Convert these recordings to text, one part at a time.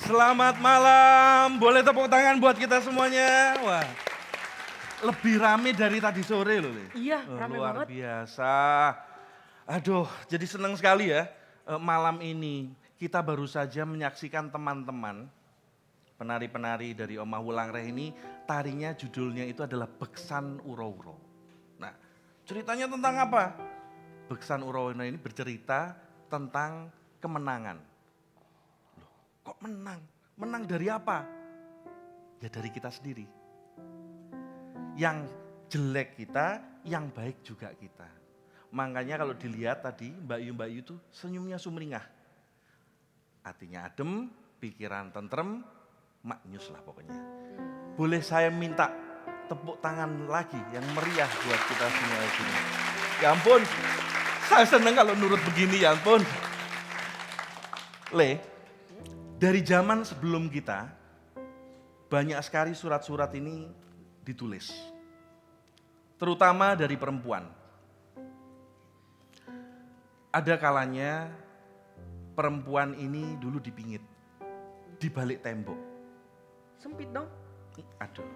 Selamat malam, boleh tepuk tangan buat kita semuanya. Wah, lebih rame dari tadi sore loh. Iya, rame luar banget. biasa. Aduh, jadi senang sekali ya malam ini. Kita baru saja menyaksikan teman-teman penari-penari dari Omah Wulangreh ini, tarinya judulnya itu adalah Beksan Uro-Uro. Nah, ceritanya tentang apa? Beksan Uro-Uro ini bercerita tentang kemenangan. Loh, kok menang? Menang dari apa? Ya dari kita sendiri. Yang jelek kita, yang baik juga kita. Makanya kalau dilihat tadi Mbak Yu itu senyumnya sumringah. Hatinya adem, pikiran tentrem, maknyus lah pokoknya. Boleh saya minta tepuk tangan lagi yang meriah buat kita semua di sini. Ya ampun, saya senang kalau nurut begini ya ampun. Dari zaman sebelum kita, banyak sekali surat-surat ini ditulis. Terutama dari perempuan. Ada kalanya perempuan ini dulu dipingit, di balik tembok. Sempit dong. Aduh,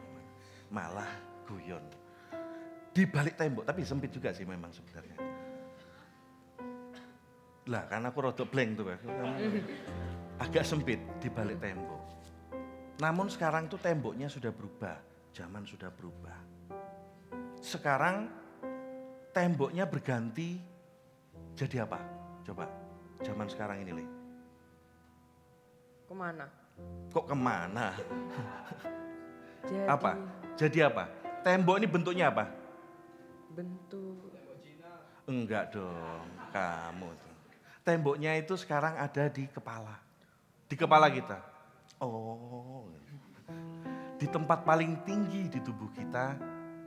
malah guyon. Di balik tembok, tapi sempit juga sih memang sebenarnya. Lah, karena aku rodok blank tuh, agak sempit di balik tembok. Namun sekarang tuh temboknya sudah berubah, zaman sudah berubah. Sekarang temboknya berganti jadi apa? Coba, zaman sekarang ini, Kemana? Kok kemana? Jadi Apa? Jadi apa? Tembok ini bentuknya apa? bentuk Enggak dong, kamu tuh. Temboknya itu sekarang ada di kepala. Di kepala kita. Oh. Di tempat paling tinggi di tubuh kita,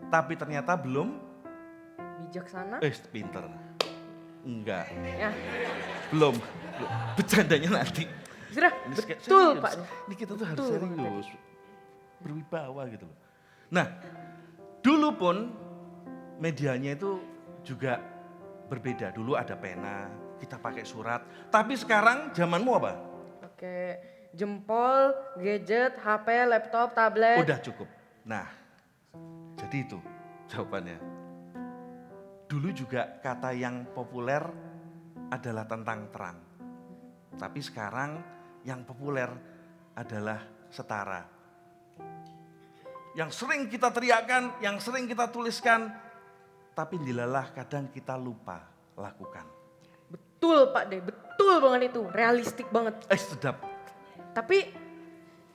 tapi ternyata belum bijaksana. pinter. Enggak, Ya, belum. Bercandanya nanti. sudah Ini betul serius. Pak. Ini kita tuh harus Betul banget serius. Berwibawa gitu loh. Nah, dulu pun medianya itu juga berbeda. Dulu ada pena, kita pakai surat. Tapi sekarang zamanmu apa? Pakai jempol, gadget, HP, laptop, tablet. Udah cukup. Nah, jadi itu jawabannya. Dulu juga kata yang populer adalah tentang terang. Tapi sekarang yang populer adalah setara. Yang sering kita teriakkan, yang sering kita tuliskan, tapi dilalah kadang kita lupa lakukan. Betul Pak De, betul banget itu. Realistik banget. Sedap. Tapi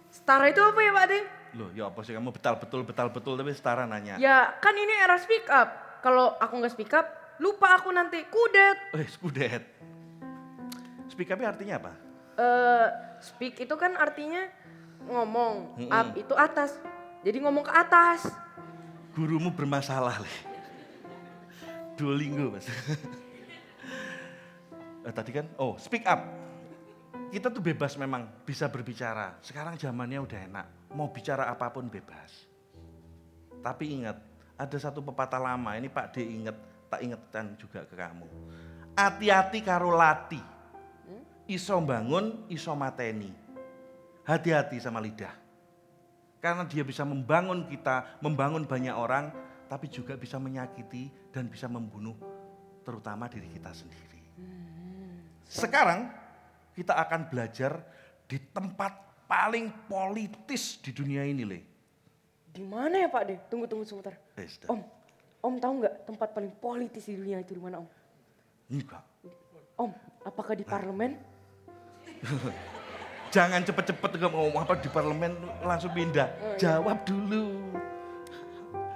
setara itu apa ya Pak De? Loh, ya apa sih kamu betul tapi setara nanya. Ya kan ini era speak up. Kalau aku nggak speak up, lupa aku nanti kudet. Skudet. Speak up artinya apa? Speak itu kan artinya ngomong, up itu atas. Jadi ngomong ke atas. Gurumu bermasalah, Duolingo, Mas. Tadi kan, speak up. Kita tuh bebas memang bisa berbicara. Sekarang zamannya udah enak. Mau bicara apapun bebas. Tapi ingat, ada satu pepatah lama, ini Pak D tak ingetan juga ke kamu. Hati-hati karo lati. Iso bangun, iso mateni. Hati-hati sama lidah. Karena dia bisa membangun kita, membangun banyak orang, tapi juga bisa menyakiti dan bisa membunuh terutama diri kita sendiri. Sekarang kita akan belajar di tempat paling politis di dunia ini, Di mana ya Pak De? Tunggu sebentar. Sudah. Om tahu nggak tempat paling politis di dunia itu di mana Om? Enggak. Om, apakah di parlemen? Jangan cepet-cepet ngomong apa di parlemen langsung pindah. Jawab dulu.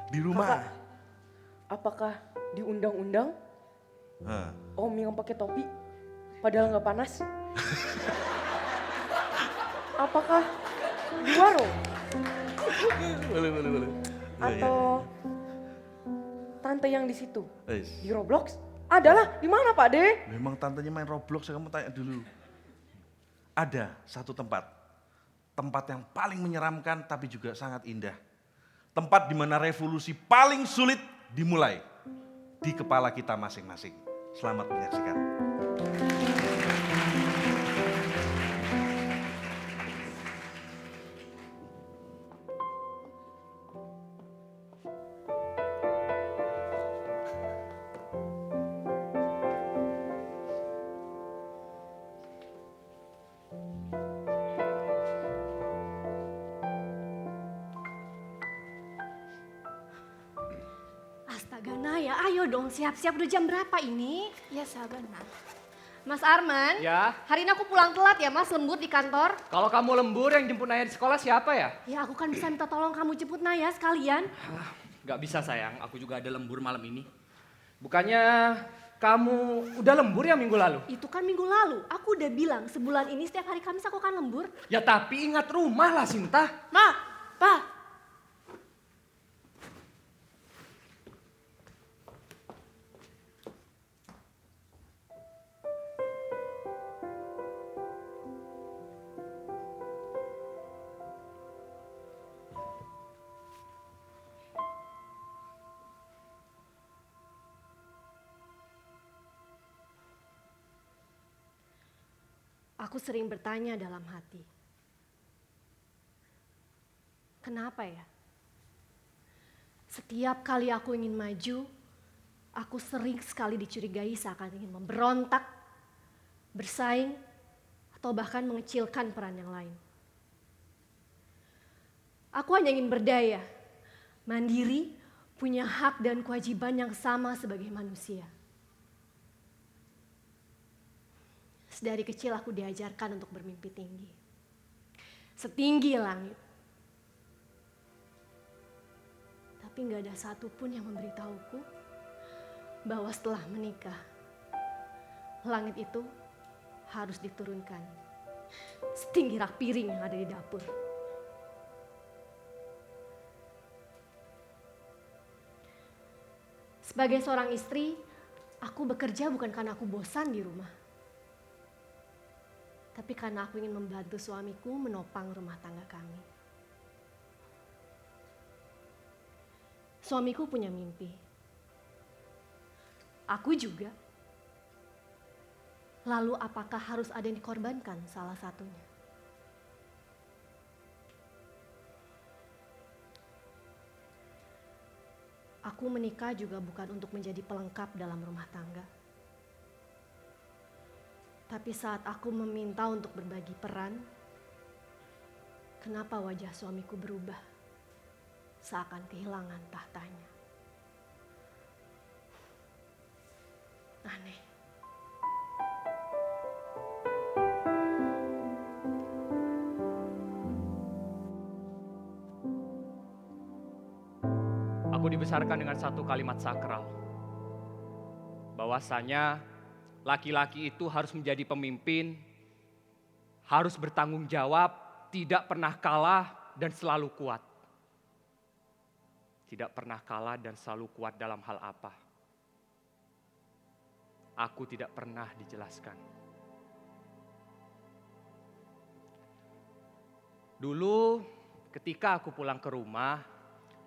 Di rumah. Apakah di undang-undang? Hah. Om yang pakai topi, padahal nggak panas? Apakah di warung? Boleh. Atau tante yang di situ? Wes. Di Roblox? Adalah di mana Pak De? Memang tantenya main Roblox, kamu tanya dulu. Ada satu tempat yang paling menyeramkan tapi juga sangat indah. Tempat di mana revolusi paling sulit dimulai di kepala kita masing-masing. Selamat menyaksikan. ayo dong siap-siap, udah jam berapa ini? Ya sabar Nak. Mas Arman, Ya, hari ini aku pulang telat ya Mas, lembur di kantor. kalau kamu lembur yang jemput Naya di sekolah siapa ya? Ya aku kan bisa minta tolong kamu jemput Naya sekalian. Gak bisa sayang, aku juga ada lembur malam ini. Bukannya kamu udah lembur ya minggu lalu? Itu kan minggu lalu, aku udah bilang sebulan ini setiap hari Kamis aku akan lembur. Ya tapi ingat rumah lah Sinta. Ma, Pa. Aku sering bertanya dalam hati. Kenapa ya? Setiap kali aku ingin maju, aku sering sekali dicurigai seakan ingin memberontak, bersaing, atau bahkan mengecilkan peran yang lain. Aku hanya ingin berdaya, mandiri, punya hak dan kewajiban yang sama sebagai manusia. Dari kecil aku diajarkan untuk bermimpi tinggi. Setinggi langit. Tapi gak ada satupun yang memberitahuku bahwa setelah menikah, langit itu harus diturunkan setinggi rak piring yang ada di dapur. Sebagai seorang istri, aku bekerja bukan karena aku bosan di rumah. Tapi karena aku ingin membantu suamiku menopang rumah tangga kami. Suamiku punya mimpi. Aku juga. Lalu apakah harus ada yang dikorbankan salah satunya? Aku menikah juga bukan untuk menjadi pelengkap dalam rumah tangga. Tapi saat aku meminta untuk berbagi peran, kenapa wajah suamiku berubah? Seakan kehilangan tahtanya. Aneh. Aku dibesarkan dengan satu kalimat sakral. Bahwasanya laki-laki itu harus menjadi pemimpin, harus bertanggung jawab, tidak pernah kalah dan selalu kuat. Tidak pernah kalah dan selalu kuat dalam hal apa? Aku tidak pernah dijelaskan. Dulu ketika aku pulang ke rumah,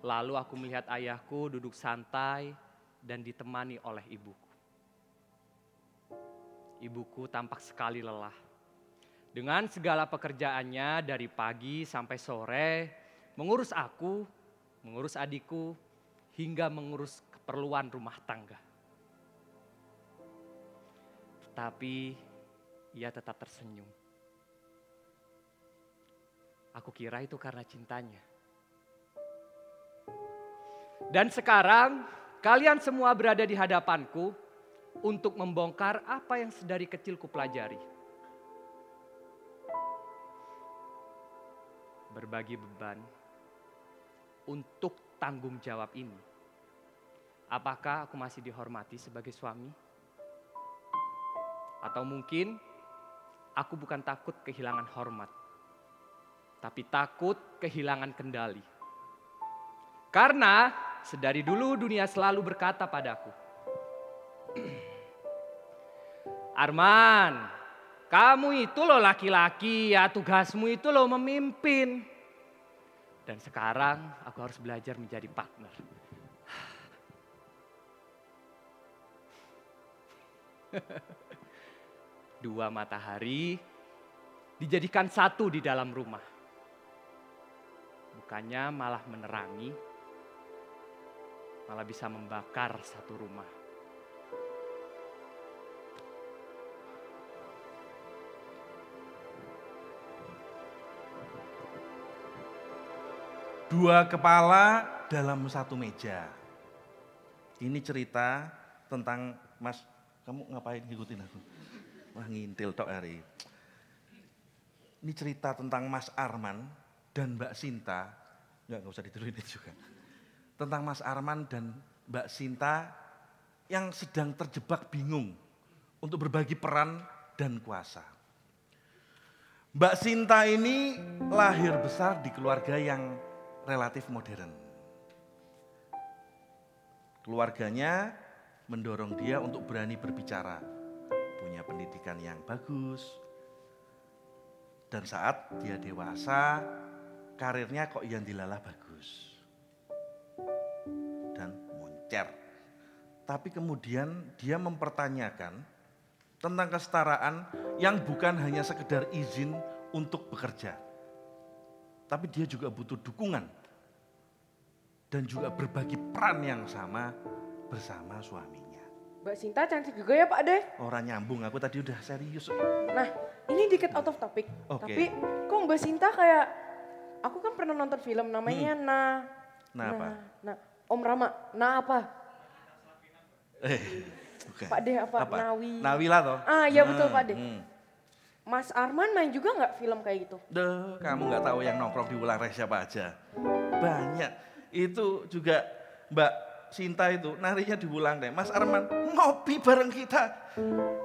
lalu aku melihat ayahku duduk santai dan ditemani oleh ibuku. Ibuku tampak sekali lelah. Dengan segala pekerjaannya dari pagi sampai sore, mengurus aku, mengurus adikku, hingga mengurus keperluan rumah tangga. Tetapi ia tetap tersenyum. Aku kira itu karena cintanya. Dan sekarang kalian semua berada di hadapanku untuk membongkar apa yang sedari kecil kupelajari. Berbagi beban untuk tanggung jawab ini. Apakah aku masih dihormati sebagai suami? Atau mungkin aku bukan takut kehilangan hormat, tapi takut kehilangan kendali. Karena sedari dulu dunia selalu berkata padaku, Arman, kamu itu loh laki-laki ya, tugasmu itu loh memimpin. Dan sekarang aku harus belajar menjadi partner. Dua matahari dijadikan satu di dalam rumah. Bukannya malah menerangi, malah bisa membakar satu rumah. Dua kepala dalam satu meja. Ini cerita tentang Mas, kamu ngapain ngikutin aku? Wah ngintil tok hari. Ini cerita tentang Mas Arman dan Mbak Sinta, nggak usah diturunin juga. Tentang Mas Arman dan Mbak Sinta yang sedang terjebak bingung untuk berbagi peran dan kuasa. Mbak Sinta ini lahir besar di keluarga yang relatif modern. Keluarganya mendorong dia untuk berani berbicara, punya pendidikan yang bagus. Dan saat dia dewasa, karirnya kok yang dilalah bagus. Dan moncer. Tapi kemudian dia mempertanyakan tentang kesetaraan yang bukan hanya sekedar izin untuk bekerja. Tapi dia juga butuh dukungan dan juga berbagi peran yang sama bersama suaminya. Mbak Sinta cantik juga ya Pak De. Orang nyambung, aku tadi udah serius. Nah, ini dikit out of topic. Oke. Tapi kok Mbak Sinta kayak, aku kan pernah nonton film namanya Nah apa? Nah, Om Rama, nah apa? Bukan. Pak De apa? Nawi. Nawila toh? Ah iya betul Pak De. Mas Arman main juga nggak film kayak gitu? Duh, kamu nggak tahu yang nongkrong di Wulan Res siapa aja. Banyak. Itu juga Mbak Sinta itu narinya di Wulan Res. Mas Arman ngopi bareng kita.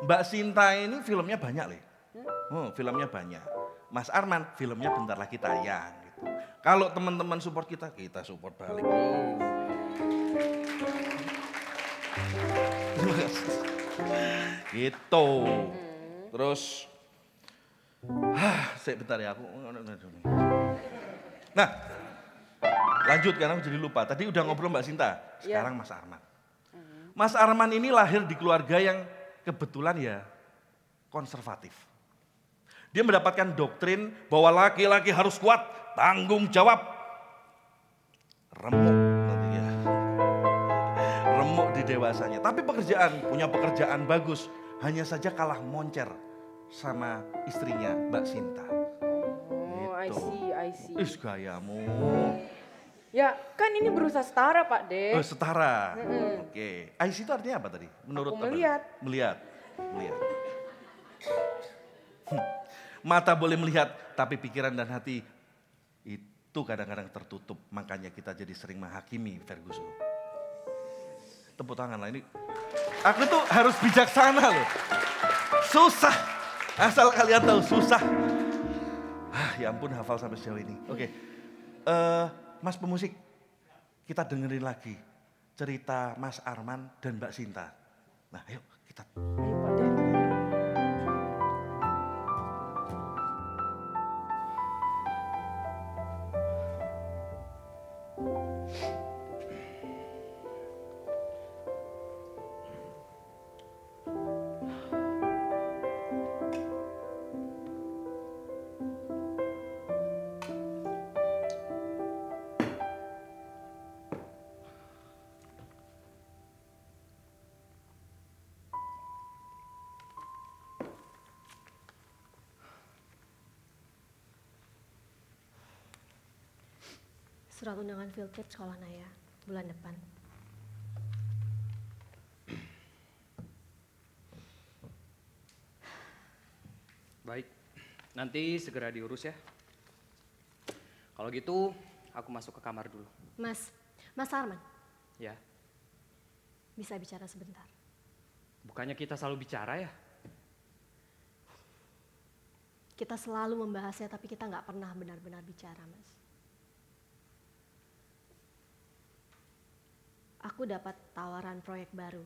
Mbak Sinta ini filmnya banyak loh. Filmnya banyak. Mas Arman filmnya bentar lagi tayang. Gitu. Kalau teman-teman support kita, kita support balik bro. Terima kasih. Gitu. Terus, bentar ya aku. Nah, lanjut karena aku jadi lupa. Tadi udah ngobrol Mbak Sinta, sekarang Mas Arman. Mas Arman ini lahir di keluarga yang kebetulan ya konservatif. Dia mendapatkan doktrin bahwa laki-laki harus kuat, tanggung jawab. Remuk nanti ya. Remuk di dewasanya. Tapi punya pekerjaan bagus. Hanya saja kalah moncer sama istrinya Mbak Sinta. Oh, I see. Ih gayamu. Ya, kan ini berusaha setara Pak De. Oh setara. Oke. IC itu artinya apa tadi? Menurut Aku apa? melihat. Melihat. Mata boleh melihat, tapi pikiran dan hati itu kadang-kadang tertutup. Makanya kita jadi sering menghakimi, Ferguson. Tepuk tangan lah ini. Aku tuh harus bijaksana loh. Susah. Asal kalian tahu susah. Ya ampun hafal sampai sejauh ini. Oke. Mas pemusik, kita dengerin lagi cerita Mas Arman dan Mbak Sinta. Nah ayo kita. Ayo Pak De. Surat undangan field trip sekolah Naya bulan depan. Baik, nanti segera diurus ya. Kalau gitu, aku masuk ke kamar dulu. Mas Arman, Ya, bisa bicara sebentar? bukannya kita selalu bicara ya? Kita selalu membahasnya tapi kita nggak pernah benar-benar bicara, Mas. Aku dapat tawaran proyek baru.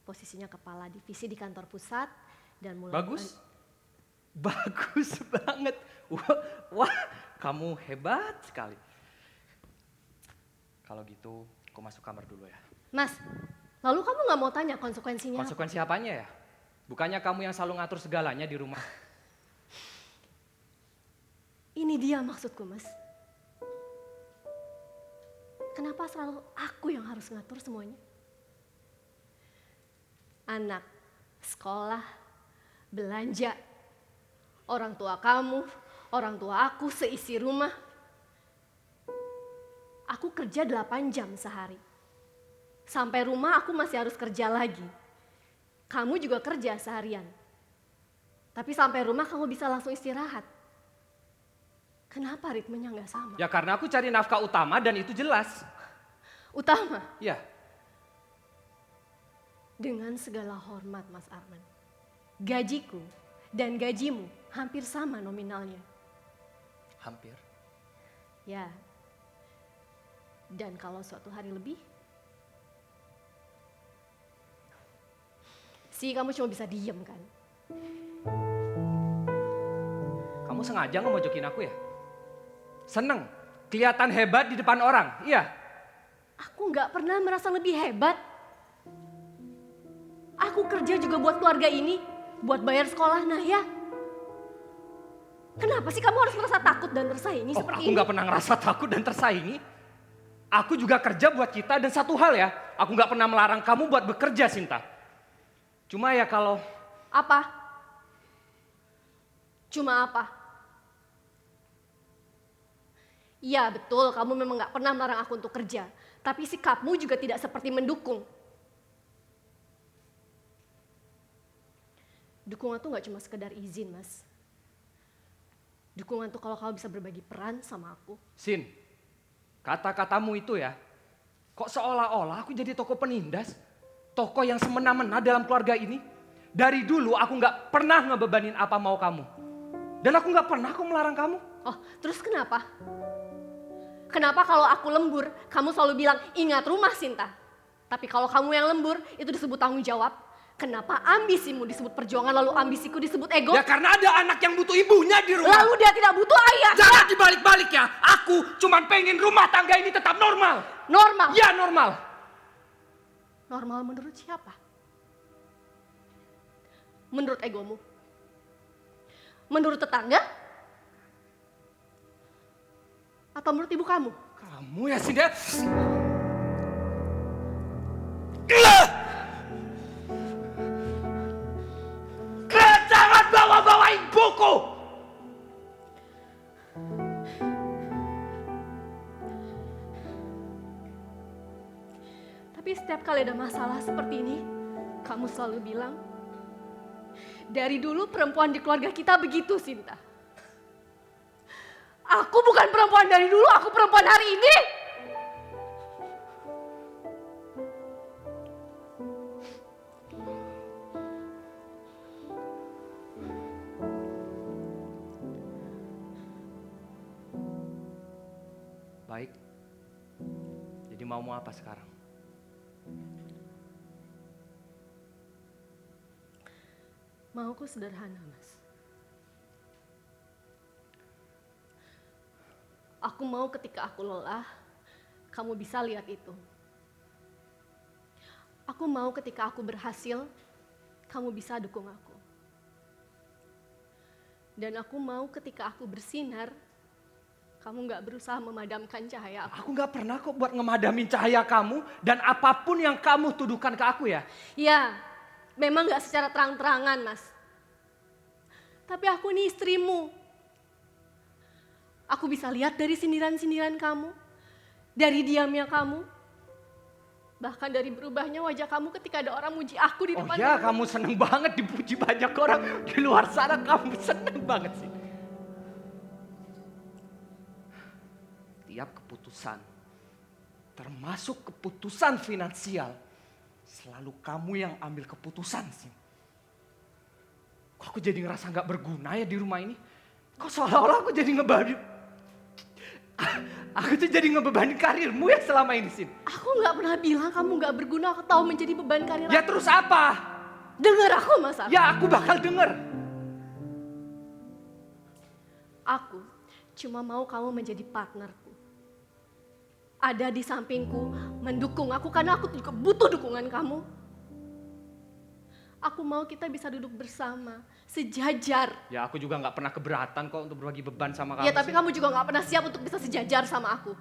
Posisinya kepala divisi di kantor pusat dan mulai... Bagus? Bagus banget. Wah, kamu hebat sekali. Kalau gitu, aku masuk kamar dulu ya. Mas, lalu kamu nggak mau tanya konsekuensinya? Konsekuensi apanya ya? Bukannya kamu yang selalu ngatur segalanya di rumah? Ini dia maksudku, Mas. Kenapa selalu aku yang harus ngatur semuanya? Anak, sekolah, belanja, orang tua kamu, orang tua aku, seisi rumah. Aku kerja 8 jam sehari. Sampai rumah aku masih harus kerja lagi. Kamu juga kerja seharian. Tapi sampai rumah kamu bisa langsung istirahat. Kenapa ritmenya nggak sama? Ya karena aku cari nafkah utama dan itu jelas. Utama, Ya, dengan segala hormat Mas Arman. Gajiku dan gajimu hampir sama nominalnya. hampir. Ya. Dan kalau suatu hari lebih, kamu cuma bisa diem kan? Kamu sengaja ngemojokin aku ya? Seneng, kelihatan hebat di depan orang, iya? Aku nggak pernah merasa lebih hebat. Aku kerja juga buat keluarga ini, buat bayar sekolah Naya. Kenapa sih kamu harus merasa takut dan tersaingi Oh, seperti aku ini? nggak pernah ngerasa takut dan tersaingi. Aku juga kerja buat kita dan satu hal ya, aku nggak pernah melarang kamu buat bekerja, Sinta. Cuma ya kalau Apa? Cuma apa? Iya betul, kamu memang nggak pernah melarang aku untuk kerja. Tapi sikapmu juga tidak seperti mendukung. Dukungan tuh nggak cuma sekedar izin, Mas. Dukungan tuh kalau kamu bisa berbagi peran sama aku. Sin, kata-katamu itu ya, kok seolah-olah aku jadi tokoh penindas, tokoh yang semena-mena dalam keluarga ini. Dari dulu aku nggak pernah ngebebanin apa mau kamu. Dan aku nggak pernah kok melarang kamu. Oh, terus kenapa? Kenapa kalau aku lembur, kamu selalu bilang, ingat rumah Sinta. Tapi kalau kamu yang lembur, itu disebut tanggung jawab. Kenapa ambisimu disebut perjuangan, lalu ambisiku disebut ego? Ya karena ada anak yang butuh ibunya di rumah. Lalu dia tidak butuh ayah. Jangan dibalik-balik ya. Aku cuman pengen rumah tangga ini tetap normal. Normal. Ya normal. Normal menurut siapa? Menurut egomu? Menurut tetangga? Atau menurut ibu kamu? Kamu ya Sinda. Jangan bawa-bawain buku. Tapi setiap kali ada masalah seperti ini, kamu selalu bilang, dari dulu perempuan di keluarga kita begitu, Sinta. Aku bukan perempuan dari dulu, aku perempuan hari ini. Baik. Jadi mau apa sekarang? Mauku sederhana, Mas. Aku mau ketika aku lelah, kamu bisa lihat itu. Aku mau ketika aku berhasil, kamu bisa dukung aku. Dan aku mau ketika aku bersinar, kamu gak berusaha memadamkan cahaya aku. Aku nggak pernah kok buat ngemadamin cahaya kamu dan apapun yang kamu tuduhkan ke aku ya. Ya, memang gak secara terang-terangan, Mas. Tapi aku ini istrimu. Aku bisa lihat dari sindiran-sindiran kamu, dari diamnya kamu, bahkan dari berubahnya wajah kamu ketika ada orang muji aku di Oh depan ya, kamu. kamu seneng banget dipuji banyak orang di luar sana. Kamu seneng banget sih. Tiap keputusan, termasuk keputusan finansial, selalu kamu yang ambil keputusan sih. Kok aku jadi ngerasa nggak berguna ya di rumah ini? Kok seolah-olah aku jadi aku tuh jadi ngebebanin karirmu ya selama ini sih. Aku gak pernah bilang kamu gak berguna atau menjadi beban karir. Ya terus apa? Dengar aku, Mas Arman. Ya aku bakal denger. Aku cuma mau kamu menjadi partnerku. Ada di sampingku, mendukung aku karena aku juga butuh dukungan kamu. Aku mau kita bisa duduk bersama, sejajar. Ya aku juga nggak pernah keberatan kok untuk berbagi beban sama kamu. Ya tapi Sin. kamu juga gak pernah siap untuk bisa sejajar sama aku.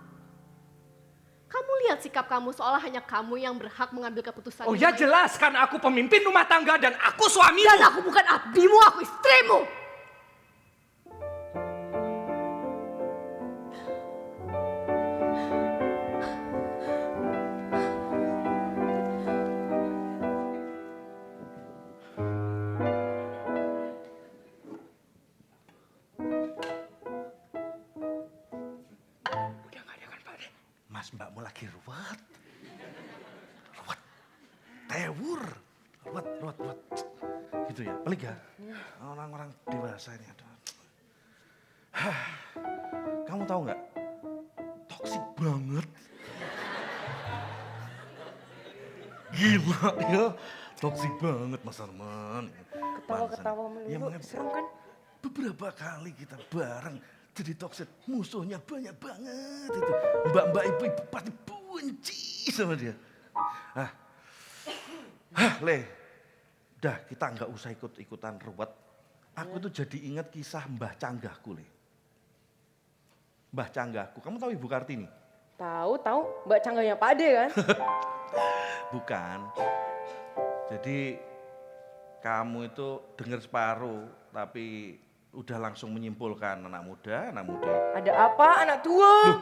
Kamu lihat sikap kamu seolah hanya kamu yang berhak mengambil keputusan. Oh di ya rumah ini. jelas karena aku pemimpin rumah tangga dan aku suamimu. Dan aku bukan abdimu, aku istrimu. Pas mbakmu lagi ruwet. Ruwet. Tewur. Ruwet. Gitu ya, pelik ya? Orang-orang dewasa ini. Aduh. Kamu tahu nggak? Toksik banget. Gila ya, toksik banget Mas Arman. Ketawa-ketawa Ya, melulu, serem kan? beberapa kali kita bareng jadi toksik, musuhnya banyak banget itu. Mbak-mbak ibu-ibu pasti benci sama dia. Le, udah kita nggak usah ikut-ikutan ruwet. Aku tuh jadi ingat kisah Mbah Canggahku, Le. Mbah Canggahku, kamu tahu Ibu Kartini? Tahu, Mbak Canggahnya Pak Ade kan? Bukan. Jadi kamu itu dengar separuh, tapi udah langsung menyimpulkan anak muda. Ada apa anak tua?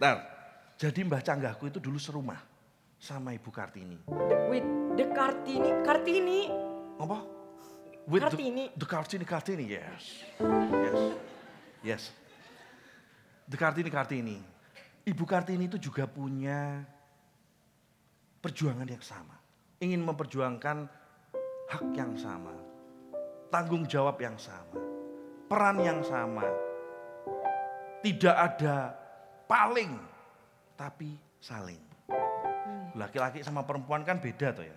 Nah, jadi Mbah Canggahku itu dulu serumah sama Ibu Kartini. The Kartini. Apa? With Kartini. The Kartini, yes. The Kartini. Ibu Kartini itu juga punya perjuangan yang sama. Ingin memperjuangkan hak yang sama. Tanggung jawab yang sama. Peran yang sama. Tidak ada paling, tapi saling. Laki-laki sama perempuan kan beda toh ya.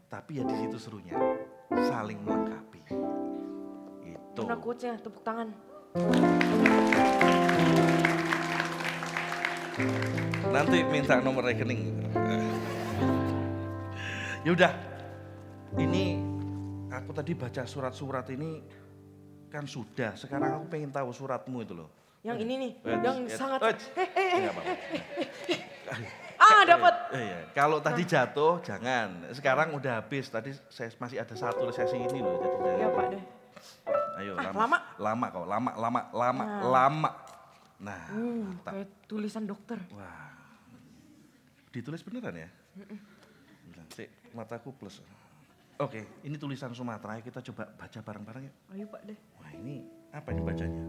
Tapi ya di situ serunya. Saling melengkapi. Itu. Mana coachnya, tepuk tangan. Nanti minta nomor rekening. Ya udah. Ini aku tadi baca surat-surat ini kan sudah. Sekarang aku pengen tahu suratmu itu loh. Yang ini nih, yang sangat... Enggak apa-apa. Dapat. Iya. Kalau tadi jatuh jangan. Sekarang udah habis. Tadi saya masih ada satu sesi ini loh. Jadi Iya Pak deh. ayo lama. Lama kok. Nah, mantap. Kayak tulisan dokter. Wah. Ditulis beneran ya? Sik, mataku plus. Oke, ini tulisan Sumatera. Kita coba baca bareng-bareng ya. Ayo Pak deh. Wah, ini apa ini bacanya?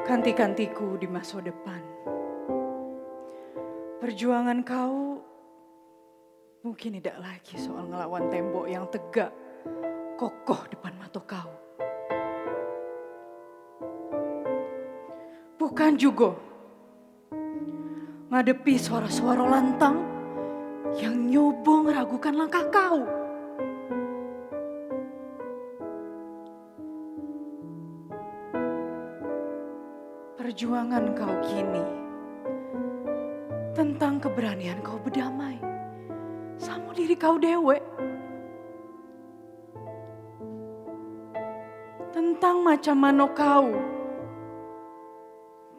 Kanti-kantiku di masa depan. Perjuangan kau mungkin tidak lagi soal ngelawan tembok yang tegak, kokoh depan mata kau. Bukan juga ngadepi suara-suara lantang yang nyoba meragukan langkah kau. Perjuangan kau kini tentang keberanian kau berdamai sama diri kau dewe. Tentang macam mana kau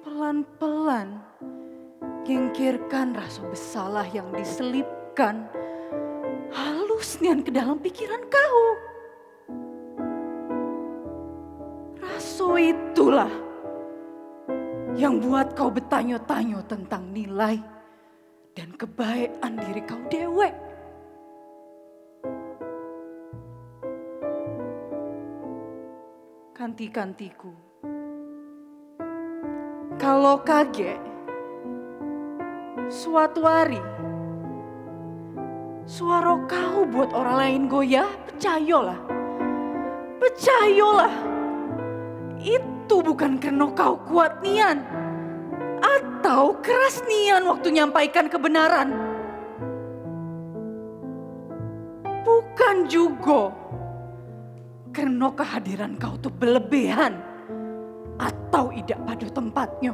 pelan-pelan gengkirkan rasa bersalah yang diselipkan halus nian ke dalam pikiran kau. Rasa itulah yang buat kau bertanya-tanya tentang nilai dan kebaikan diri kau dewek. Kanti-kantiku, kalau kaget suatu hari suara kau buat orang lain goyah, percayalah. Itu bukan karena kau kuat nian atau keras nian waktu nyampaikan kebenaran. Bukan juga karena kehadiran kau tuh berlebihan atau tidak pada tempatnya.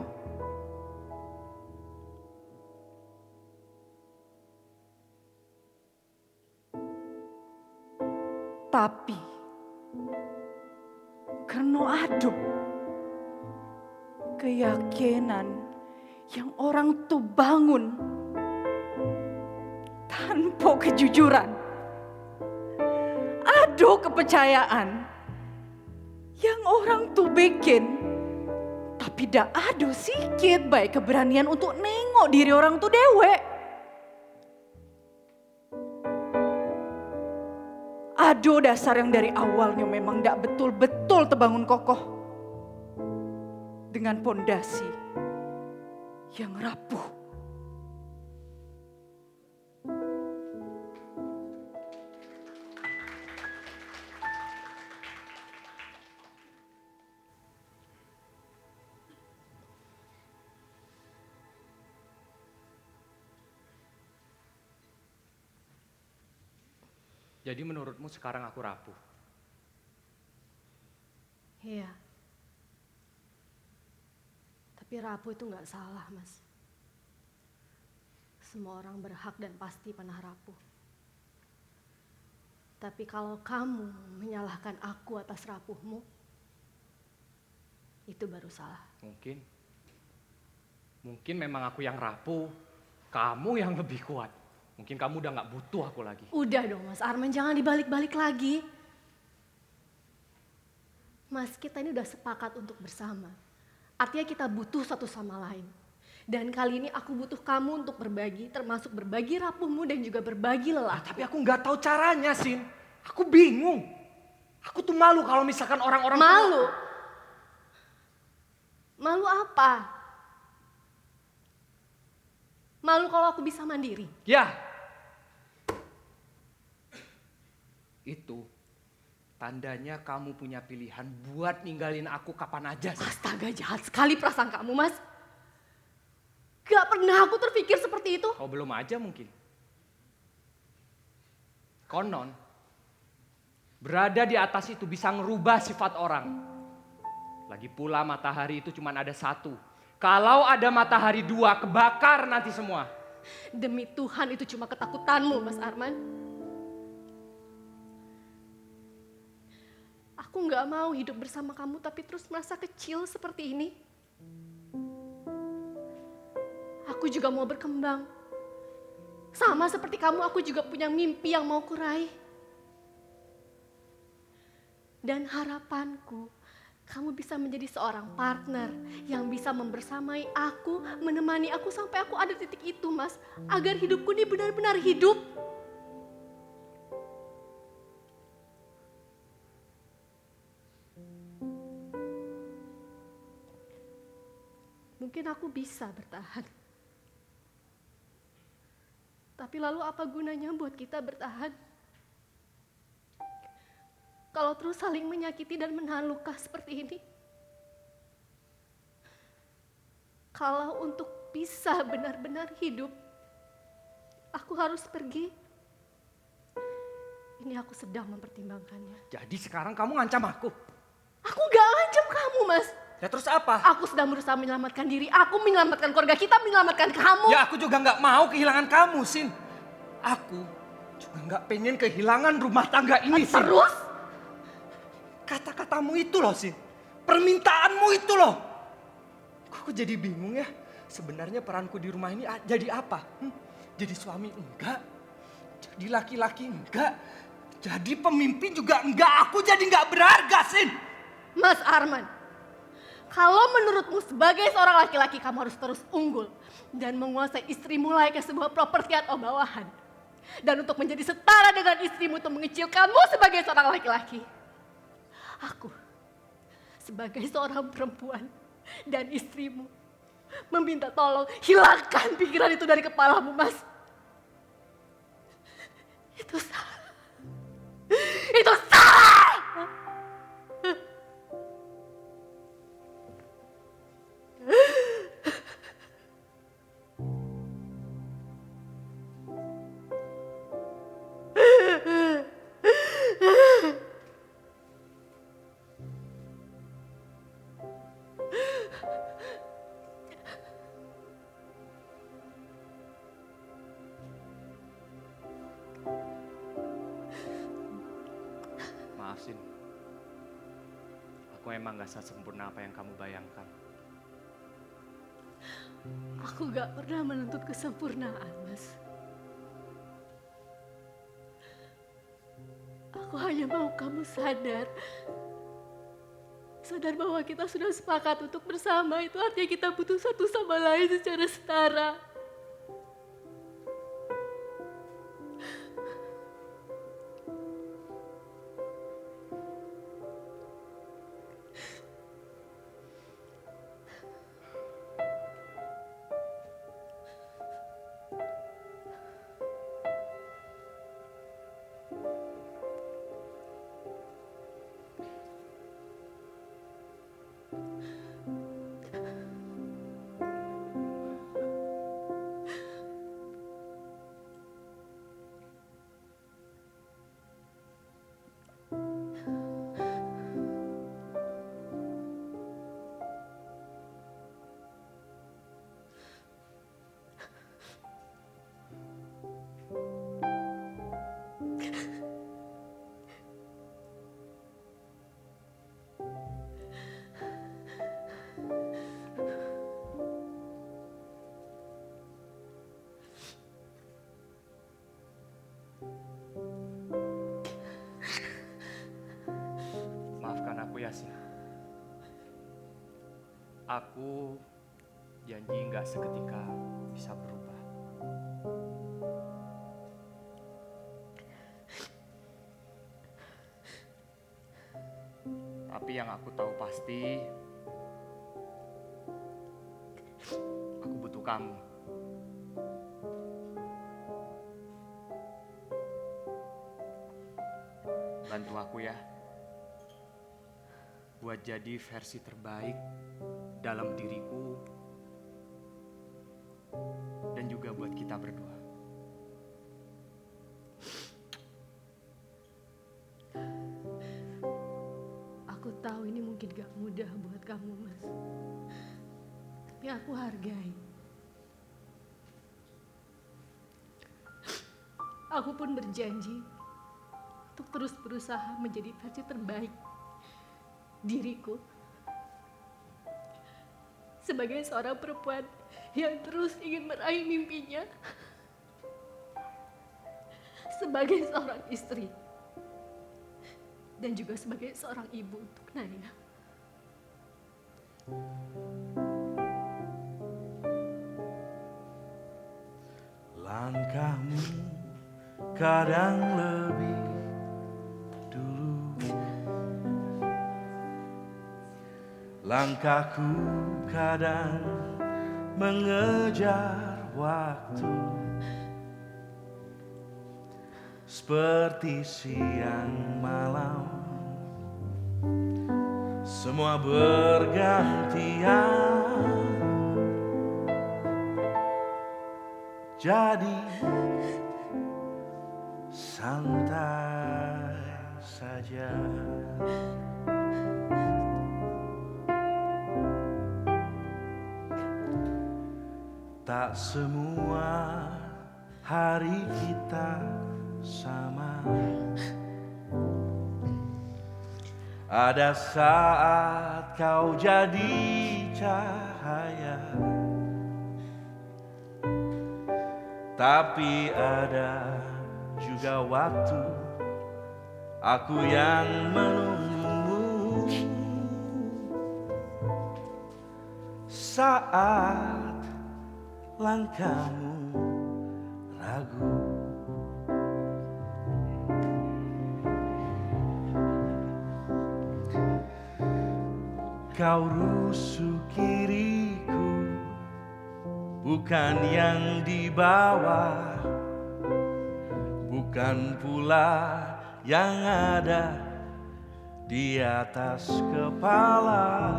Tapi karena ada keyakinan yang orang tuh bangun tanpa kejujuran. Ada kepercayaan yang orang tuh bikin tapi Tapi dah aduh sikit baik keberanian untuk nengok diri orang tuh dewek. Aduh dasar yang dari awalnya memang ndak betul-betul terbangun kokoh. Dengan pondasi yang rapuh. Jadi menurutmu sekarang aku rapuh? Iya. Tapi rapuh itu nggak salah, Mas. Semua orang berhak dan pasti pernah rapuh. Tapi kalau kamu menyalahkan aku atas rapuhmu, itu baru salah. Mungkin memang aku yang rapuh, kamu yang lebih kuat. Mungkin kamu udah gak butuh aku lagi. Udah dong Mas Arman, jangan dibalik-balik lagi. Mas, kita ini udah sepakat untuk bersama. Artinya kita butuh satu sama lain. Dan kali ini aku butuh kamu untuk berbagi, termasuk berbagi rapuhmu dan juga berbagi lelah. Tapi aku gak tahu caranya, Sin. Aku bingung. Aku tuh malu kalau misalkan orang-orang... Malu? Malu apa? Malu kalau aku bisa mandiri? Ya. Itu tandanya kamu punya pilihan buat ninggalin aku kapan aja. Astaga, jahat sekali perasaan kamu, Mas. Gak pernah aku terpikir seperti itu. Oh, belum aja mungkin. Konon, berada di atas itu bisa ngerubah sifat orang. Lagi pula matahari itu cuma ada satu. Kalau ada matahari dua, kebakar nanti semua. Demi Tuhan itu cuma ketakutanmu, Mas Arman. Aku gak mau hidup bersama kamu tapi terus merasa kecil seperti ini. Aku juga mau berkembang. Sama seperti kamu, aku juga punya mimpi yang mau kuraih. Dan harapanku, kamu bisa menjadi seorang partner yang bisa membersamai aku, menemani aku sampai aku ada titik itu, Mas. Agar hidupku ini benar-benar hidup. Mungkin aku bisa bertahan. Tapi lalu apa gunanya buat kita bertahan? Kalau terus saling menyakiti dan menahan luka seperti ini. Kalau untuk bisa benar-benar hidup, aku harus pergi. Ini aku sedang mempertimbangkannya. Jadi sekarang kamu ngancam aku? Aku gak ngancam kamu, Mas. Ya terus apa? Aku sedang berusaha menyelamatkan diri. Aku menyelamatkan keluarga kita, menyelamatkan kamu. Ya aku juga gak mau kehilangan kamu, Sin. Aku juga gak pengen kehilangan rumah tangga ini, Sin. Terus? Kata-katamu itu loh, Sin. Permintaanmu itu loh. Aku jadi bingung ya. Sebenarnya peranku di rumah ini jadi apa? Jadi suami enggak? Jadi laki-laki enggak? Jadi pemimpin juga enggak? Aku jadi gak berharga, Sin. Mas Arman, kalau menurutmu sebagai seorang laki-laki kamu harus terus unggul dan menguasai istrimu layaknya sebuah properti atau bawahan. Dan untuk menjadi setara dengan istrimu itu mengecilkanmu sebagai seorang laki-laki. Aku sebagai seorang perempuan dan istrimu meminta tolong hilangkan pikiran itu dari kepalamu, Mas. Itu salah. Itu salah! Maaf, Sin. Aku emang gak sesempurna apa yang kamu bayangkan. Aku gak pernah menuntut kesempurnaan, Mas. Aku hanya mau kamu sadar sadar bahwa kita sudah sepakat untuk bersama, itu artinya kita butuh satu sama lain secara setara. Maafkan aku Yasin. Aku janji nggak seketika bisa berubah. Tapi yang aku tahu pasti, aku butuh kamu. Bantu aku ya, buat jadi versi terbaik dalam diriku dan juga buat kita berdua. Aku tahu ini mungkin gak mudah buat kamu, Mas. Tapi aku hargai. Aku pun berjanji untuk terus berusaha menjadi versi terbaik diriku. Sebagai seorang perempuan yang terus ingin meraih mimpinya. Sebagai seorang istri. Dan juga sebagai seorang ibu untuk Naya. Langkahmu kadang lebih dulu, langkahku kadang mengejar waktu, seperti siang malam, semua bergantian. Jadi santai saja. Tak semua hari kita sama. Ada saat kau jadi cahaya, tapi ada juga waktu aku yang menunggumu. Saat langkahmu ragu, kau rusuk kiriku, bukan yang di bawah, bukan pula yang ada di atas kepala.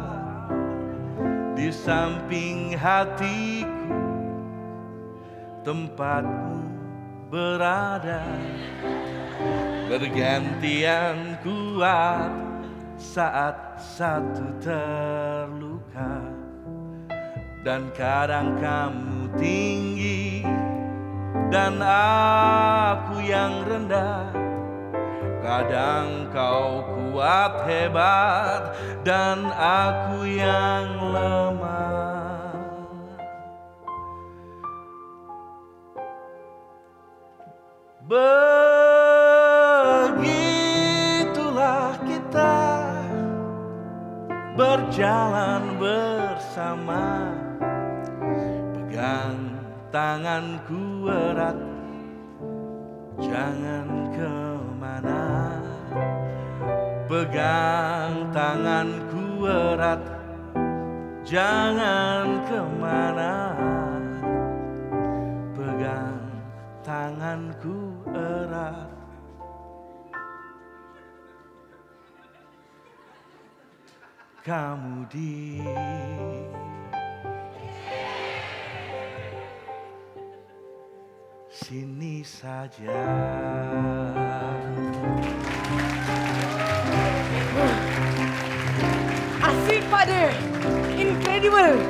Di samping hatiku tempatmu berada, bergantian kuat saat satu terluka. Dan kadang kamu tinggi dan aku yang rendah. Kadang kau kuat hebat dan aku yang lemah. Begitulah kita berjalan bersama. Pegang tanganku erat, jangan kemana. Pegang tanganku erat, jangan kemana. Pegang tanganku erat. Kamu di sini saja. Asik Pak De, incredible.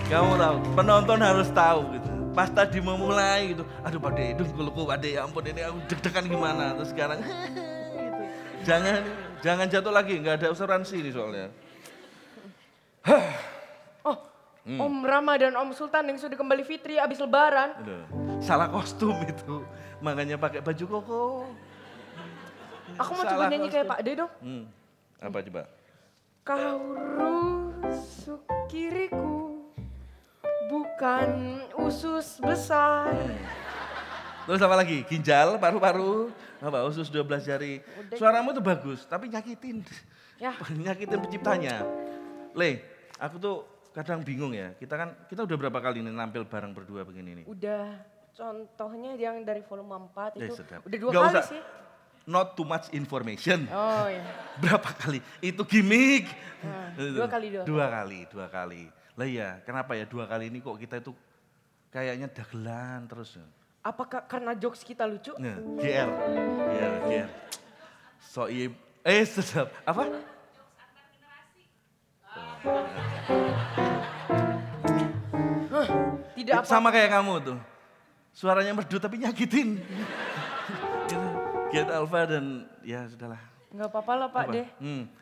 Kamu tahu, penonton harus tahu gitu. Pas tadi mau mulai gitu, aduh Pak De, dengkulku Pak De, ya ampun ini aku deg-degan gimana. Terus sekarang gitu. Jangan jatuh lagi, nggak ada asuransi ini soalnya. Oh, Om Rama dan Om Sultan yang sudah kembali fitri abis lebaran. Aduh, salah kostum itu, makanya pakai baju koko. Aku mau Salah coba nyanyi kayak kostum. Pak De dong. Apa coba? Kau rusuk kiriku, bukan usus besar. Terus apa lagi? Ginjal, paru-paru, apa usus 12 jari. Suaramu tuh bagus, tapi nyakitin. Ya. Nyakitin penciptanya. Le, aku tuh kadang bingung ya. Kita udah berapa kali nih nampil bareng berdua begini nih. Udah contohnya yang dari volume 4 itu. Sedap. Udah 2 Nggak kali usah. sih. Not too much information. Oh iya. Berapa kali? Itu gimmick. Dua kali. Dua kali. Lah iya, kenapa ya 2 kali ini kok kita itu kayaknya dagelan terus. Apakah karena jokes kita lucu? Nah, GR. Soib. Sedap. Apa? Tidak apa. Sama kayak kamu tuh. Suaranya merdu tapi nyakitin. Gitu. Get Alpha dan ya sudahlah. Nggak apa-apa lah Pak De.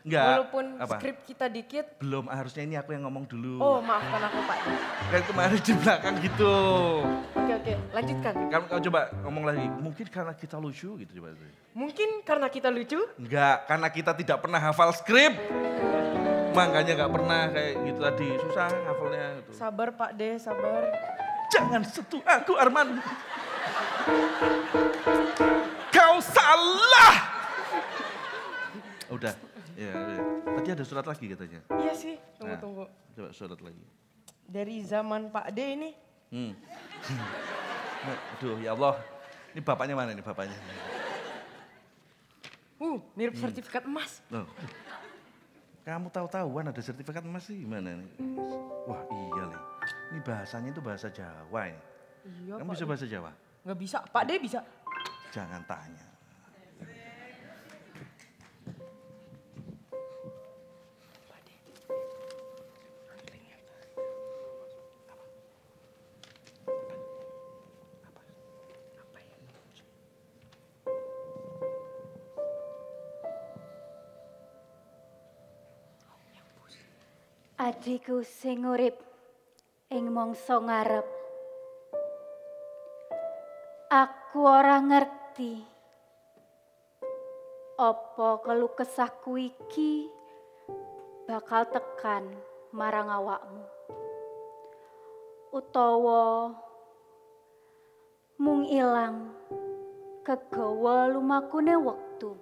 Enggak. Walaupun Apa? skrip kita dikit. Belum, harusnya ini aku yang ngomong dulu. Oh maafkan aku Pak De. Kayak kemarin di belakang gitu. Oke, lanjutkan. Kamu coba ngomong lagi. Mungkin karena kita lucu gitu coba. Mungkin karena kita lucu. Enggak, karena kita tidak pernah hafal skrip. Makanya nggak pernah kayak gitu tadi. Susah hafalnya gitu. Sabar Pak De, sabar. Jangan sentuh aku Arman. Kau salah. Udah, ya udah. Tadi ada surat lagi katanya. Iya sih, Nah, tunggu. Coba surat lagi. Dari zaman Pak D ini. Aduh ya Allah, ini bapaknya mana nih bapaknya? Mirip sertifikat emas. Loh. Kamu tahu-tahuan ada sertifikat emas sih gimana nih? Wah iya Le, ini bahasanya itu bahasa Jawa ini. Iya Kamu bisa bahasa Jawa? Nggak bisa, Pak D bisa. Jangan tanya. Adhiku sing urip ing mangsa ngarep. Aku ora ngerti apa keluh kesahku iki bakal tekan marang awakmu. Utawa mung ilang kegawa lumakune wektu.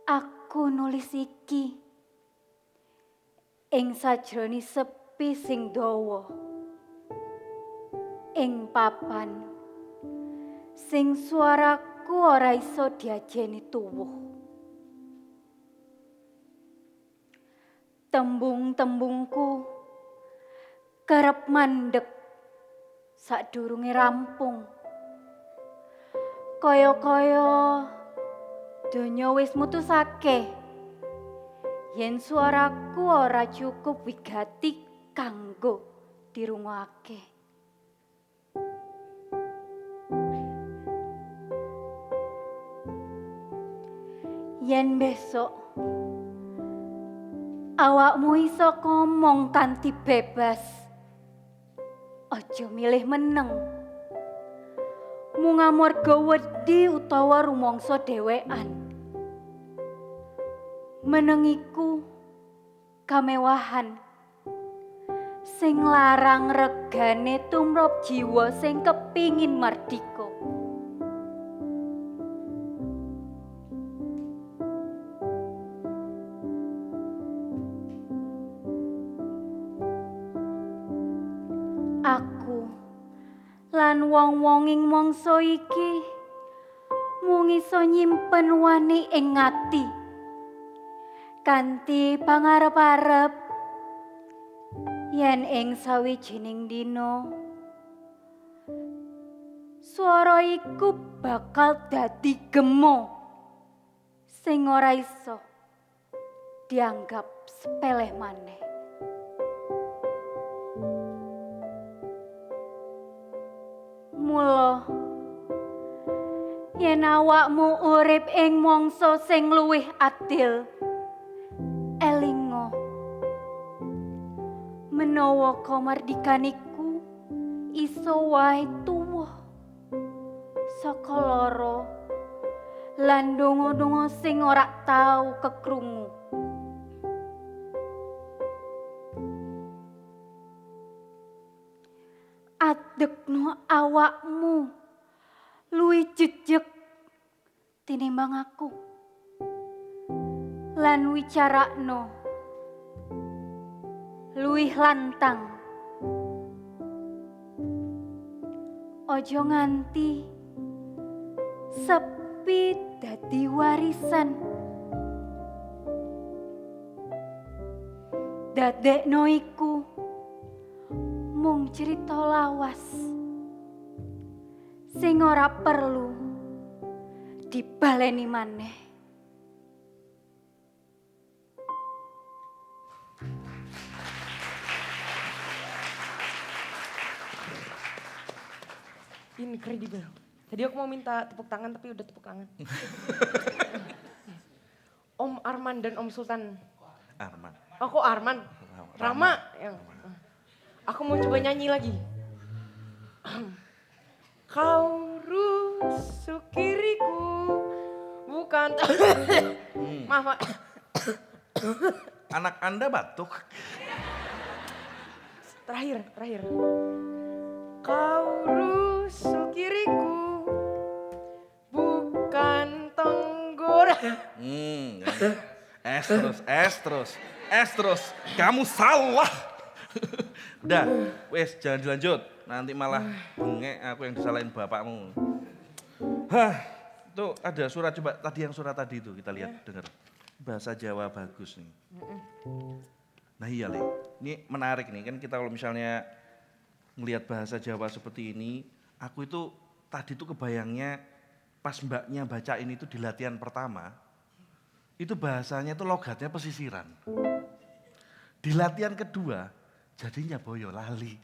Aku nulis iki ing sajroning sepi sing dawa, ing papan sing suaraku ora iso diajeni tuwuh. Tembung-tembungku kerep mandeg sadurunge rampung. Kaya-kaya donya wis mutusake yen suaraku ora cukup wigati kanggo dirungokake. Yen besok awakmu iso ngomong kanthi bebas, aja milih meneng. mungamurga wedi utawa rumangsa dhewekan. Menengiku kamewahan sing larang regane tumrap jiwa sing kepingin mardika. Aku lan wong-wong ing mangsa iki mung iso nyimpen wani ing ati kanthi pangarep-arep yen ing sawijining dina swara iku bakal dadi gemo sing ora iso dianggap sepele maneh. Mula yen awakmu urip ing mangsa sing luwih adil, elinga menawa kamardikaniku iso wae tuwuh saka lara lan donga-donga sing ora tau kekrungu. Adekno awakmu luwih jejeg tinimbang aku lan wicarakno luwih lantang. Ojo nganti sepi dadi warisan. Dadekno iku mung cerita lawas sing ora perlu dibaleni maneh. Incredible. Tadi aku mau minta tepuk tangan tapi udah tepuk tangan. Om Arman dan Om Sultan. Arman. Oh kok Arman? Rama. Yang. Aku mau coba nyanyi lagi. Kau rusuk kiriku, bukan. Maaf, Pak. Anak Anda batuk. Terakhir. Kau rusuk kiriku, bukan tenggorok. S terus. Kamu salah. Udah, wes jangan dilanjut. Nanti malah bengek aku yang disalahin bapakmu. Hah, itu ada surat coba tadi yang surat tadi itu kita lihat dengar. Bahasa Jawa bagus nih. Nah iya Le, ini menarik nih kan kita kalau misalnya ngelihat bahasa Jawa seperti ini, aku itu tadi tuh kebayangnya pas mbaknya bacain itu di latihan pertama, itu bahasanya tuh logatnya pesisiran. Di latihan kedua, jadinya Boyolali.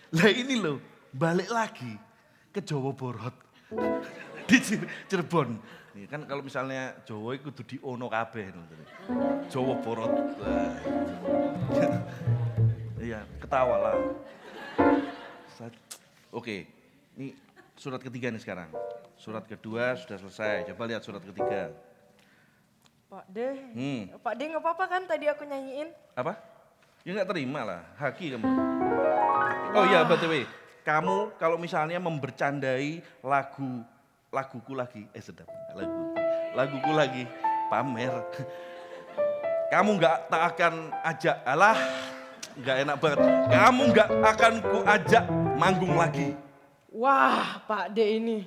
Lah ini loh, balik lagi ke Jawa Borot. Di Cirebon. Nih kan kalau misalnya Jawa itu kudu di ono kabeh. Jawa Borot. Iya, ketawa lah. Oke, ini surat ketiga nih sekarang. Surat kedua sudah selesai, coba lihat surat ketiga. Pak De nggak apa-apa kan tadi aku nyanyiin? Apa? Ya nggak terima lah, haki kamu. Oh iya, BTW, kamu kalau misalnya membercandai laguku lagi, sedap, laguku lagi, pamer. Kamu nggak tak akan ajak, nggak enak banget. Kamu nggak akan ku ajak manggung lagi. Wah, Pak De ini.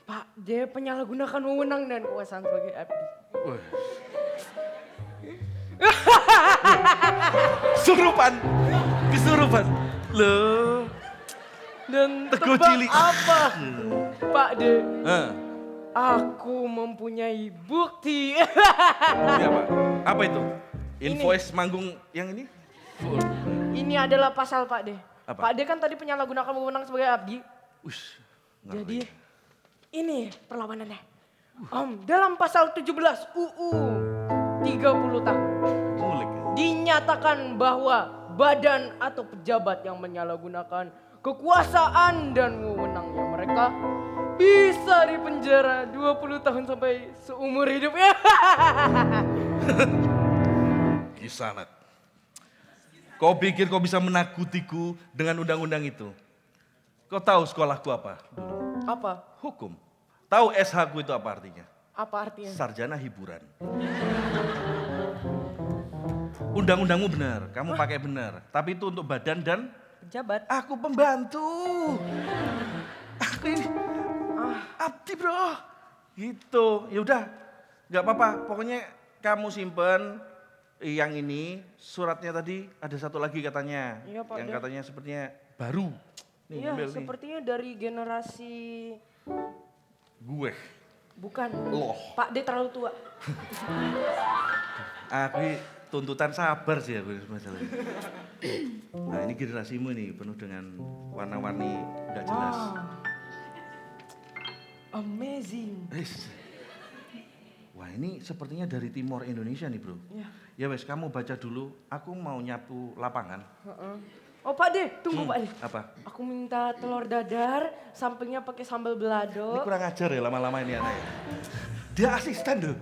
Pak De penyalahgunakan wewenang dan kekuasaan sebagai abdi. Kesurupan. Loh. Dan Teguh tebak cilik. apa? Pak De. Aku mempunyai bukti. Ini apa itu? Invoice manggung yang ini? Ini adalah pasal Pak De. Apa? Pak De kan tadi penyalahgunakan wewenang sebagai abdi. Ush, Jadi ini perlawanannya. Dalam pasal 17 UU 30 tahun. Ngulik. Dinyatakan bahwa badan atau pejabat yang menyalahgunakan kekuasaan dan wewenangnya mereka bisa dipenjara 20 tahun sampai seumur hidupnya. Kisanak, kau pikir kau bisa menakutiku dengan undang-undang itu? Kau tahu sekolahku apa? Apa? Hukum. Tahu SH ku itu apa artinya? Apa artinya? Sarjana hiburan. Undang-undangmu benar, kamu pakai benar. Tapi itu untuk badan dan Pejabat. aku pembantu. Aku ini abdi bro. Gitu, ya udah, nggak apa-apa. Pokoknya kamu simpen yang ini. Suratnya tadi ada satu lagi katanya, Iya, Pak yang De. katanya sepertinya baru. Nih, Iya, ambil nih. sepertinya dari generasi Gue. bukan. Loh. Pak D terlalu tua. Aku ini tuntutan sabar sih aku masalah ini. Nah ini generasimu nih penuh dengan warna-warni nggak jelas. Amazing. Wis. Wah ini sepertinya dari timur Indonesia nih bro. Iya. Ya wes kamu baca dulu, aku mau nyapu lapangan. Oh Pak D, tunggu Pak D. Apa? Aku minta telur dadar, sampingnya pakai sambal Ini belado. kurang ajar ya lama-lama ini anak ya. Dia asisten loh.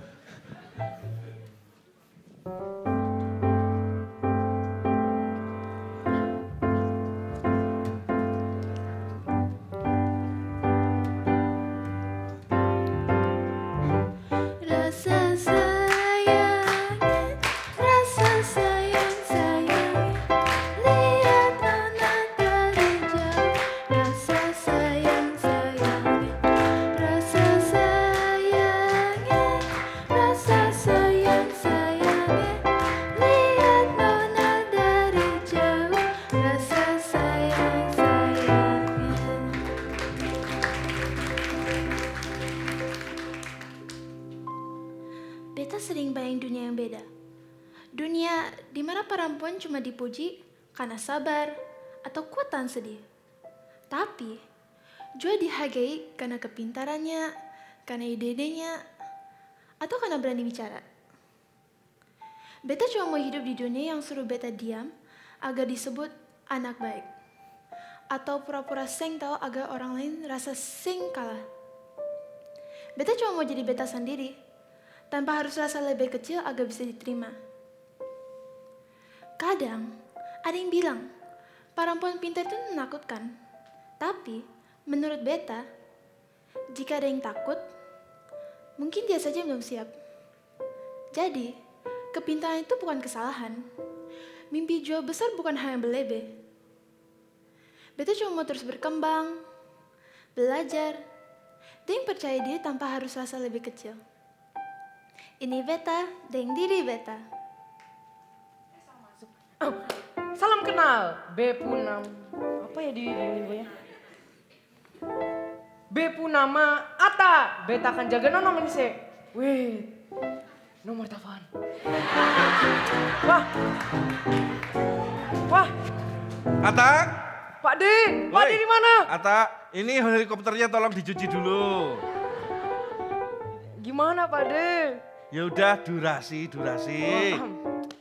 Rasa sayang, rasa sayang, sayang. Lihat nona dari jauh. Rasa sayang, sayang. Rasa sayang, rasa sayang, sayang. Lihat nona dari jauh. Rasa sayang, sayang. Beta sering bayang dunia yang beda. Dunia di mana perempuan cuma dipuji karena sabar atau kuat tahan sedih. Tapi, juga dihargai karena kepintarannya, karena ide-idenya, atau karena berani bicara. Beta cuma mau hidup di dunia yang suruh beta diam agar disebut anak baik. Atau pura-pura seng tahu agar orang lain rasa seng kalah. Beta cuma mau jadi beta sendiri, tanpa harus rasa lebih kecil agar bisa diterima. Kadang, ada yang bilang, perempuan pintar itu menakutkan. Tapi, menurut beta, jika ada yang takut, mungkin dia saja belum siap. Jadi, kepintaran itu bukan kesalahan. Mimpi jual besar bukan hal yang berlebih. Beta cuma mau terus berkembang, belajar, dan percaya diri tanpa harus rasa lebih kecil. Ini beta, dan diri beta. Salam kenal, Bepunam. Apa ya di ya? Bepunama Ata. Beta akan jaga nona mense. Wait, nomor telepon. Wah, wah, Ata, Pak D, Pak D Woi. di mana? Ata, ini helikopternya tolong dicuci dulu. Gimana Pak D? Ya udah durasi.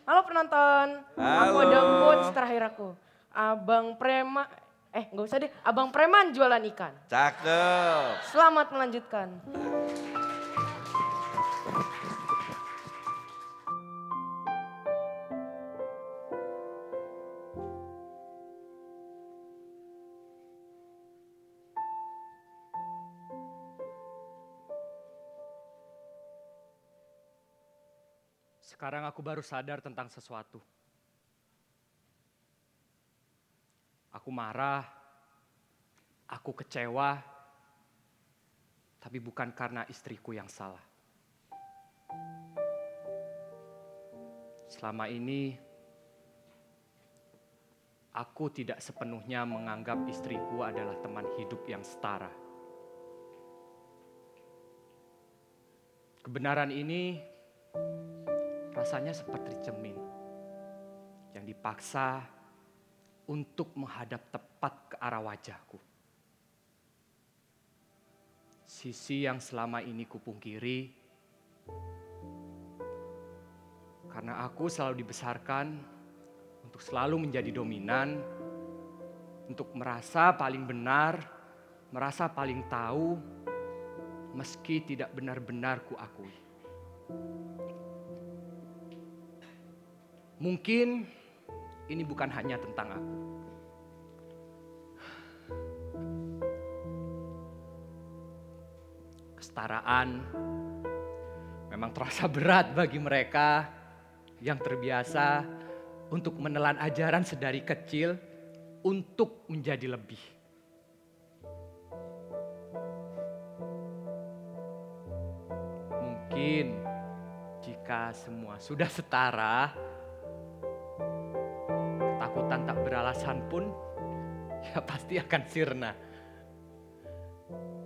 Halo penonton, aku Halo. ada quotes terakhir aku. Abang Preman, nggak usah deh, Abang Preman jualan ikan. Cakep. Selamat melanjutkan. Sekarang aku baru sadar tentang sesuatu. Aku marah, aku kecewa, tapi bukan karena istriku yang salah. Selama ini, aku tidak sepenuhnya menganggap istriku adalah teman hidup yang setara. Kebenaran ini rasanya seperti cermin yang dipaksa untuk menghadap tepat ke arah wajahku. Sisi yang selama ini kupungkiri karena aku selalu dibesarkan untuk selalu menjadi dominan untuk merasa paling benar, merasa paling tahu, meski tidak benar-benar kuakui. Mungkin ini bukan hanya tentang aku. Kesetaraan memang terasa berat bagi mereka yang terbiasa untuk menelan ajaran sedari kecil untuk menjadi lebih. Mungkin jika semua sudah setara, ketakutan tak beralasan pun ya pasti akan sirna.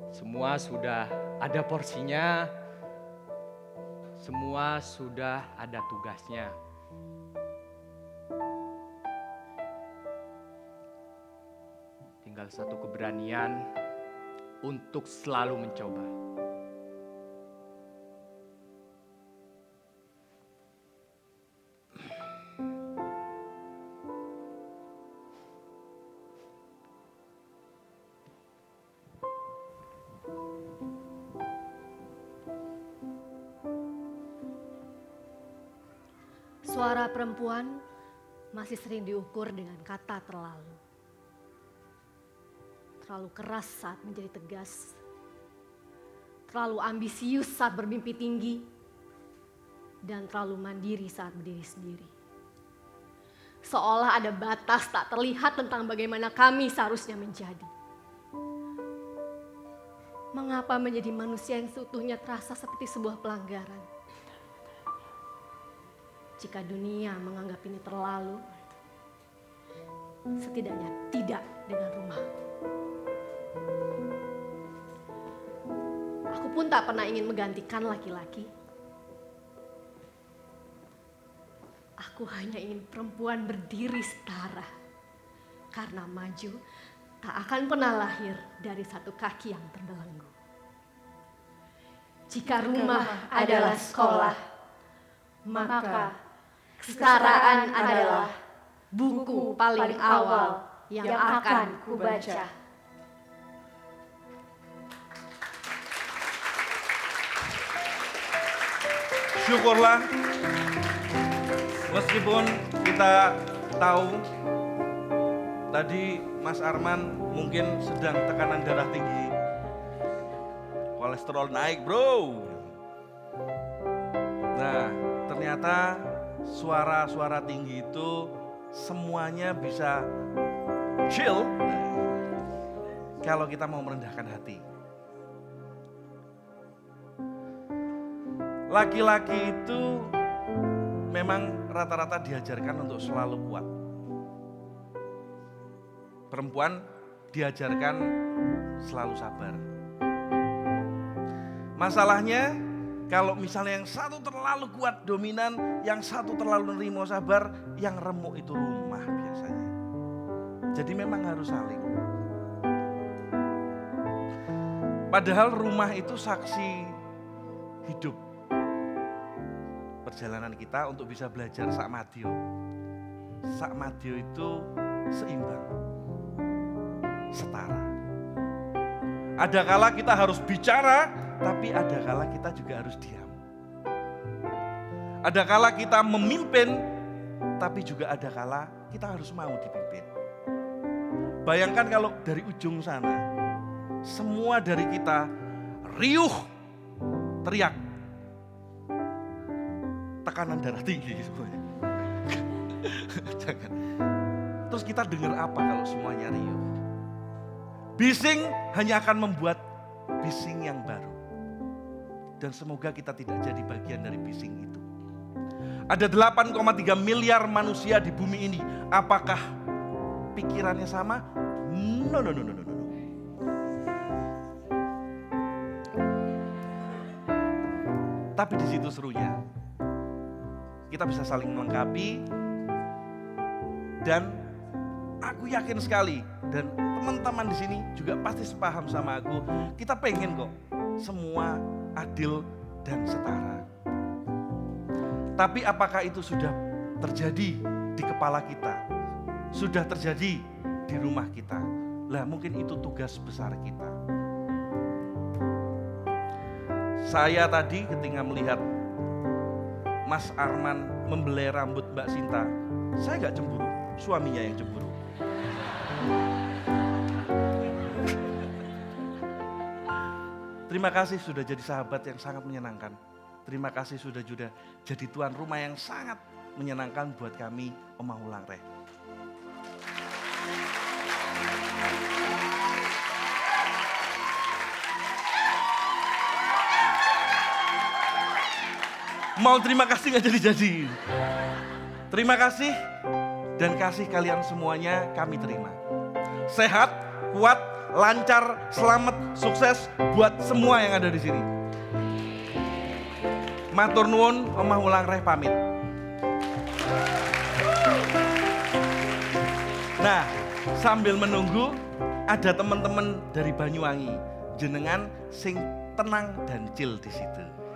Semua sudah ada porsinya, semua sudah ada tugasnya. Tinggal satu keberanian untuk selalu mencoba. Suara perempuan masih sering diukur dengan kata terlalu. Terlalu keras saat menjadi tegas. Terlalu ambisius saat bermimpi tinggi. Dan terlalu mandiri saat berdiri sendiri. Seolah ada batas tak terlihat tentang bagaimana kami seharusnya menjadi. Mengapa menjadi manusia yang seutuhnya terasa seperti sebuah pelanggaran? Jika dunia menganggap ini terlalu, setidaknya tidak dengan rumahku. Aku pun tak pernah ingin menggantikan laki-laki. Aku hanya ingin perempuan berdiri setara. Karena maju tak akan pernah lahir dari satu kaki yang terbelenggu. Jika rumah adalah sekolah, maka kesetaraan adalah buku paling awal yang akan kubaca. Syukurlah, meskipun kita tahu tadi Mas Arman mungkin sedang tekanan darah tinggi, kolesterol naik bro. Nah, ternyata suara-suara tinggi itu semuanya bisa chill kalau kita mau merendahkan hati. Laki-laki itu memang rata-rata diajarkan untuk selalu kuat. Perempuan diajarkan selalu sabar. Masalahnya kalau misalnya yang satu terlalu kuat dominan, yang satu terlalu nerimo sabar, yang remuk itu rumah biasanya. Jadi memang harus saling. Padahal rumah itu saksi hidup perjalanan kita untuk bisa belajar sakmadyo. Sakmadyo itu seimbang, setara. Ada kala kita harus bicara, tapi ada kala kita juga harus diam. Ada kala kita memimpin, tapi juga ada kala kita harus mau dipimpin. Bayangkan kalau dari ujung sana, semua dari kita riuh, teriak, tekanan darah tinggi semuanya. Jangan. Terus kita dengar apa kalau semuanya riuh? Bising hanya akan membuat bising yang baru. Dan semoga kita tidak jadi bagian dari bising itu. Ada 8,3 miliar manusia di bumi ini. Apakah pikirannya sama? No. Tapi di situ serunya. Kita bisa saling melengkapi. Dan aku yakin sekali, dan teman-teman di sini juga pasti sepaham sama aku. Kita pengen kok semua adil dan setara. Tapi apakah itu sudah terjadi di kepala kita? Sudah terjadi di rumah kita. Lah mungkin itu tugas besar kita. Saya tadi ketika melihat Mas Arman membelai rambut Mbak Sinta, saya gak cemburu, suaminya yang cemburu. Terima kasih sudah jadi sahabat yang sangat menyenangkan. Terima kasih sudah jadi tuan rumah yang sangat menyenangkan buat kami, Omah Wulang Reh. Mau terima kasih gak jadi-jadi. Terima kasih dan kasih kalian semuanya kami terima. Sehat, kuat, lancar, selamat, sukses buat semua yang ada di sini. Matur nuwun, Omah Wulang Reh pamit. Nah, sambil menunggu ada teman-teman dari Banyuwangi, jenengan sing tenang dan chill di situ.